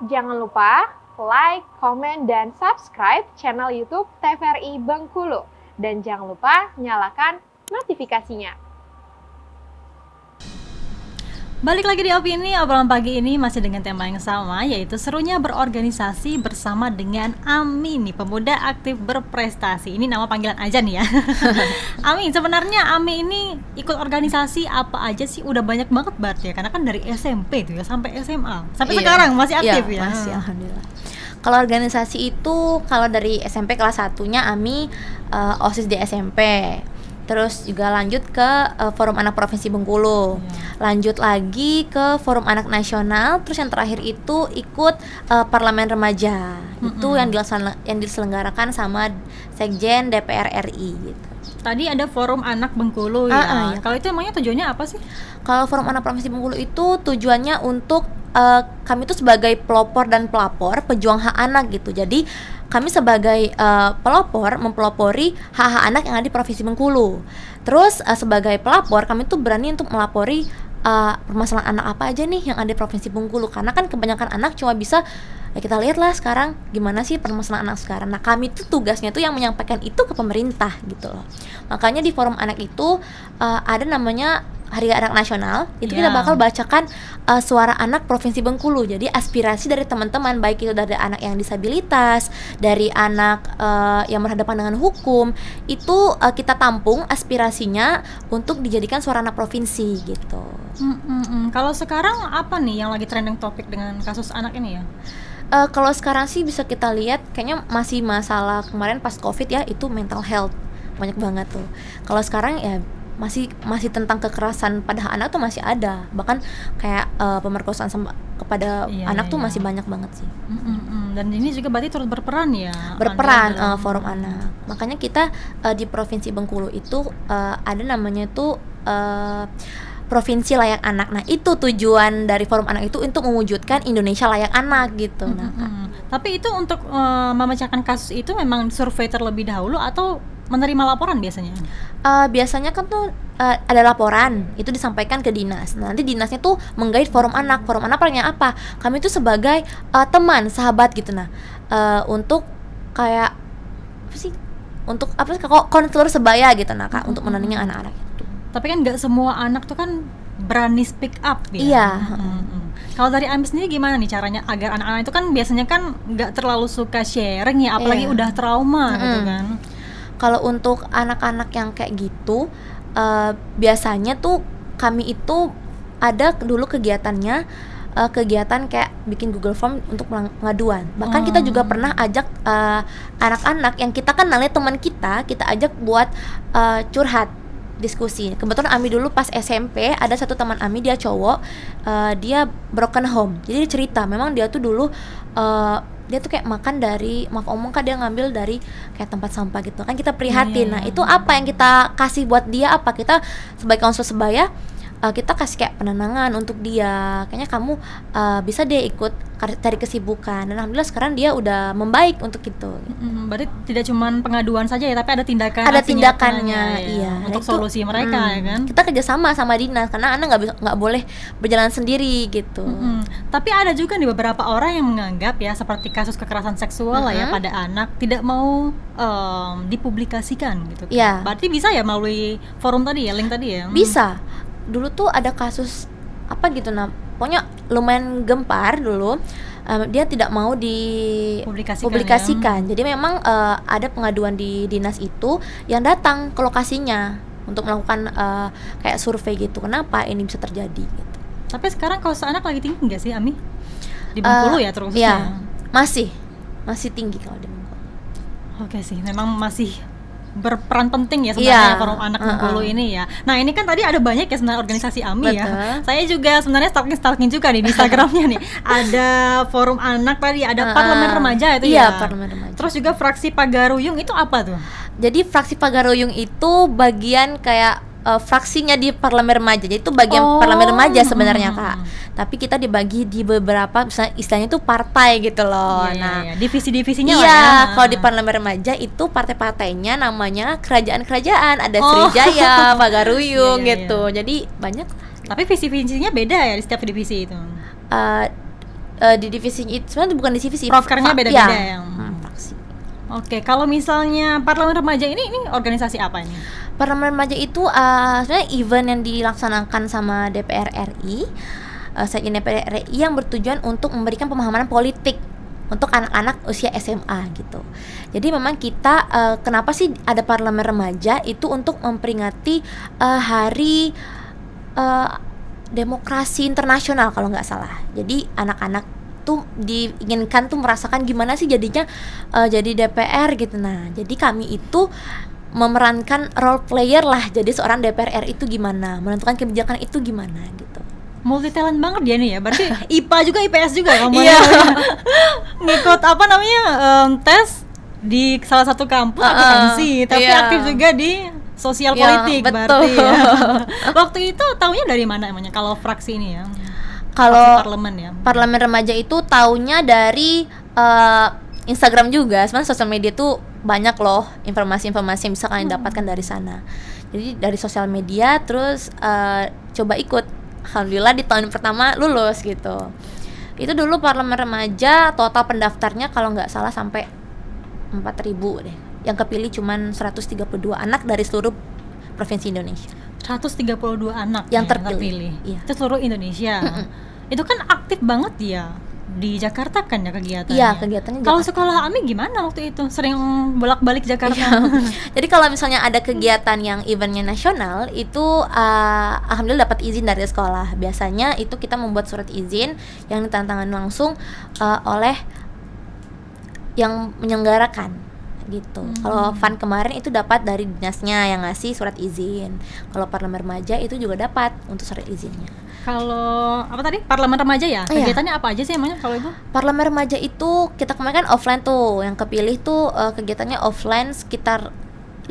Jangan lupa like, komen, dan subscribe channel YouTube TVRI Bengkulu. Dan jangan lupa nyalakan notifikasinya. Balik lagi di Opini, obrolan pagi ini masih dengan tema yang sama, yaitu serunya berorganisasi bersama dengan Ami nih, pemuda aktif berprestasi. Ini nama panggilan aja nih ya. Ami, sebenarnya Ami ini ikut organisasi apa aja sih? Udah banyak banget berarti ya, karena kan dari SMP tuh ya sampai SMA, sampai sekarang masih aktif ya? Masih, alhamdulillah. Kalau organisasi itu, kalau dari SMP kelas 1-nya Ami OSIS di SMP. Terus juga lanjut ke Forum Anak Provinsi Bengkulu, lanjut lagi ke Forum Anak Nasional, terus yang terakhir itu ikut Parlemen Remaja, itu yang diselenggarakan sama Sekjen DPR RI gitu. Tadi ada Forum Anak Bengkulu ya. Kalau itu emangnya tujuannya apa sih? Kalau Forum Anak Provinsi Bengkulu itu tujuannya untuk kami itu sebagai pelopor dan pelapor pejuang hak anak gitu. Jadi kami sebagai pelopor mempelopori hak-hak anak yang ada di Provinsi Bengkulu. Terus sebagai pelapor kami tuh berani untuk melapori permasalahan anak apa aja nih yang ada di Provinsi Bengkulu. Karena kan kebanyakan anak cuma bisa kita lihatlah sekarang gimana sih permasalahan anak sekarang. Nah kami tuh tugasnya tuh yang menyampaikan itu ke pemerintah gitu loh. Makanya di forum anak itu ada namanya Hari Anak Nasional, itu kita bakal bacakan suara anak Provinsi Bengkulu. Jadi aspirasi dari teman-teman, baik itu dari anak yang disabilitas, dari anak yang berhadapan dengan hukum, itu kita tampung aspirasinya untuk dijadikan suara anak provinsi gitu. Kalau sekarang apa nih yang lagi trending topik dengan kasus anak ini ya? Kalau sekarang sih bisa kita lihat kayaknya masih masalah kemarin pas COVID ya, itu mental health banyak banget tuh. Kalau sekarang ya masih tentang kekerasan pada anak tuh masih ada, bahkan kayak pemerkosaan kepada anak tuh masih banyak banget sih. Dan ini juga berarti turut berperan ya? Berperan forum anak. Makanya kita di Provinsi Bengkulu itu ada namanya tuh Provinsi Layak Anak. Nah itu tujuan dari forum anak itu untuk mewujudkan Indonesia layak anak gitu. Tapi itu untuk memecahkan kasus itu memang survei terlebih dahulu atau menerima laporan biasanya? Biasanya kan tuh ada laporan, itu disampaikan ke dinas. Nanti dinasnya tuh menggait forum anak. Forum anak perannya apa? Kami tuh sebagai teman, sahabat gitu. Nah, untuk kayak apa sih? Untuk apa sih? Konselor sebaya gitu nah Kak, untuk menandingi anak-anak itu. Tapi kan nggak semua anak tuh kan berani speak up ya. Iya. Kalau dari Ami sendiri gimana nih caranya agar anak-anak itu kan biasanya kan nggak terlalu suka sharing ya, apalagi udah trauma gitu kan. Kalau untuk anak-anak yang kayak gitu, biasanya tuh kami itu ada dulu kegiatannya, kegiatan kayak bikin Google Form untuk pengaduan. Bahkan kita juga pernah ajak anak-anak yang kita kenalnya teman kita ajak buat curhat, diskusi. Kebetulan Ami dulu pas SMP ada satu teman Ami, dia cowok, dia broken home. Jadi dia cerita, memang dia tuh dulu dia tuh kayak makan dari, maaf omong Kak, dia ngambil dari kayak tempat sampah gitu kan, kita prihatin. Nah itu apa yang kita kasih buat dia, apa kita sebagai konselor sebaya kita kasih kayak penenangan untuk dia, kayaknya kamu bisa deh ikut cari kesibukan. Dan alhamdulillah sekarang dia udah membaik untuk itu. Berarti tidak cuma pengaduan saja ya, tapi ada tindakan, ada tindakannya ya. Untuk solusi mereka ya kan. Kita kerjasama sama dinas karena anak nggak boleh berjalan sendiri gitu. Tapi ada juga nih beberapa orang yang menganggap ya, seperti kasus kekerasan seksual lah ya pada anak, tidak mau dipublikasikan gitu. Berarti bisa ya melalui forum tadi ya, link tadi ya? Bisa. Dulu tuh ada kasus apa gitu, nah pokoknya lumayan gempar dulu, dia tidak mau dipublikasikan ya. Jadi memang ada pengaduan di dinas itu yang datang ke lokasinya untuk melakukan kayak survei gitu, kenapa ini bisa terjadi gitu. Tapi sekarang kasus anak lagi tinggi nggak sih Ami? Di Bengkulu ya terusnya? Iya, masih tinggi kalau di Bengkulu. Oke sih, memang masih berperan penting ya sebenarnya forum anak Bengkulu ini ya. Nah ini kan tadi ada banyak ya sebenarnya organisasi Ami ya. Saya juga sebenarnya stalking juga nih di Instagramnya nih. Ada forum anak tadi, ada Parlemen Remaja itu ya. Parlemen Remaja. Terus juga fraksi Pagaruyung itu apa tuh? Jadi fraksi Pagaruyung itu bagian kayak fraksinya di Parlemen Remaja. Jadi itu bagian Parlemen Remaja sebenarnya Kak. Tapi kita dibagi di beberapa, misalnya istilahnya itu partai gitu loh. Divisi-divisinya lah ya. Kalau di Parlemen Remaja itu partai-partainya namanya kerajaan-kerajaan, ada Sriwijaya, Pagaruyung gitu. Jadi banyak. Tapi visi-visinya beda ya di setiap divisi itu. di divisi itu sebenarnya bukan di divisi. Prokernya beda-beda ya. yang. Fraksi. Oke, kalau misalnya Parlemen Remaja ini organisasi apa ini? Parlemen Remaja itu sebenarnya event yang dilaksanakan sama DPR RI, Sekjen DPR RI yang bertujuan untuk memberikan pemahaman politik untuk anak-anak usia SMA gitu. Jadi memang kita kenapa sih ada Parlemen Remaja itu untuk memperingati hari demokrasi internasional kalau nggak salah. Jadi anak-anak tuh diinginkan tuh merasakan gimana sih jadinya jadi DPR gitu. Nah, jadi kami itu memerankan role player lah, jadi seorang DPR RI itu gimana, menentukan kebijakan itu gimana gitu. Multi talent banget dia nih ya, berarti IPA juga IPS juga kamu. Iya. Ngikut apa namanya tes di salah satu kampus akuntansi, tapi iya. aktif juga di sosial Iya, politik betul. berarti ya. Waktu itu taunya dari mana emangnya kalau fraksi ini ya? Kalau Fraksi parlemen ya. Parlemen Remaja itu taunya dari Instagram juga. Sebenarnya sosial media tuh banyak loh informasi-informasi yang bisa kalian dapatkan dari sana. Jadi dari sosial media terus coba ikut. Alhamdulillah di tahun pertama lulus gitu. Itu dulu Parlemen Remaja total pendaftarnya kalau nggak salah sampai 4.000 deh. Yang kepilih cuman 132 anak dari seluruh provinsi Indonesia. 132 anak Yang ya, terpilih. Iya. Itu seluruh Indonesia. Itu kan aktif banget ya di Jakarta kan ya kegiatannya. Iya, kegiatannya Kalau Jakarta. sekolah Ami gimana waktu itu? Sering bolak-balik Jakarta. Jadi kalau misalnya ada kegiatan yang eventnya nasional itu alhamdulillah dapat izin dari sekolah. Biasanya itu kita membuat surat izin yang ditandatangani langsung oleh yang menyelenggarakan gitu. Kalau Fun kemarin itu dapat dari dinasnya yang ngasih surat izin. Kalau Parlemen Remaja itu juga dapat untuk surat izinnya. Kalau apa tadi? Parlemen Remaja ya? Iya. Kegiatannya apa aja sih emangnya kalau Ibu? Parlemen Remaja itu kita kemarin kan offline tuh, yang kepilih tuh kegiatannya offline sekitar 5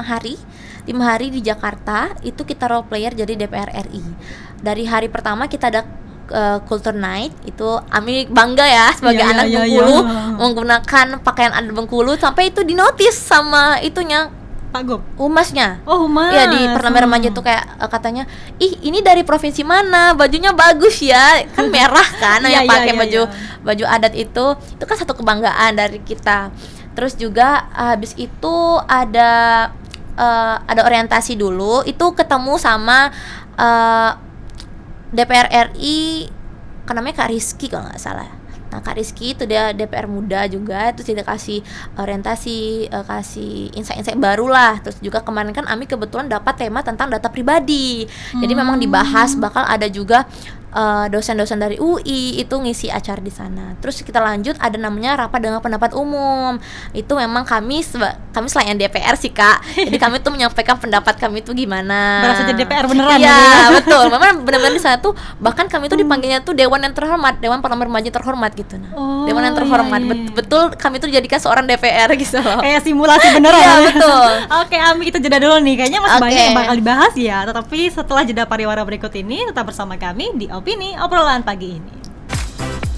hari. 5 hari di Jakarta itu kita role player jadi DPR RI. Dari hari pertama kita ada Culture Night, itu Ami bangga ya sebagai Iya, anak iya, Bengkulu iya. menggunakan pakaian adat Bengkulu sampai itu dinotis sama itunya Pak Gop. humasnya. Oh, Humas. Iya di Parlemen Remaja tuh kayak katanya, ih ini dari provinsi mana, bajunya bagus ya, kan merah kan, Iya, yang iya, pakai iya, baju iya. baju adat itu kan satu kebanggaan dari kita. Terus juga habis itu ada orientasi dulu, itu ketemu sama DPR RI, kan namanya Kak Rizky kalau nggak salah. Nah Kak Rizky itu dia DPR muda juga, terus dia kasih orientasi, kasih insight-insight baru lah. Terus juga kemarin kan Ami kebetulan dapat tema tentang data pribadi, jadi memang dibahas, bakal ada juga dosen-dosen dari UI itu ngisi acara di sana. Terus kita lanjut ada namanya rapat dengan pendapat umum. Itu memang kami selain DPR sih Kak, jadi kami tuh menyampaikan pendapat kami tuh gimana. Berasa jadi DPR beneran. Iya gitu ya. betul, memang benar-benar di sana tuh bahkan kami tuh dipanggilnya tuh Dewan yang terhormat, Dewan Parlemen Remaja terhormat gitu. Nah, Oh, Dewan yang terhormat, iya, iya. betul kami tuh dijadikan seorang DPR gitu loh. Kayak simulasi beneran. Iya, ya. betul. Oke, Ami kita jeda dulu nih. Kayaknya masih Oke. banyak yang bakal dibahas ya. Tetapi setelah jeda pariwara berikut ini tetap bersama kami di Opini Obrolan Pagi ini.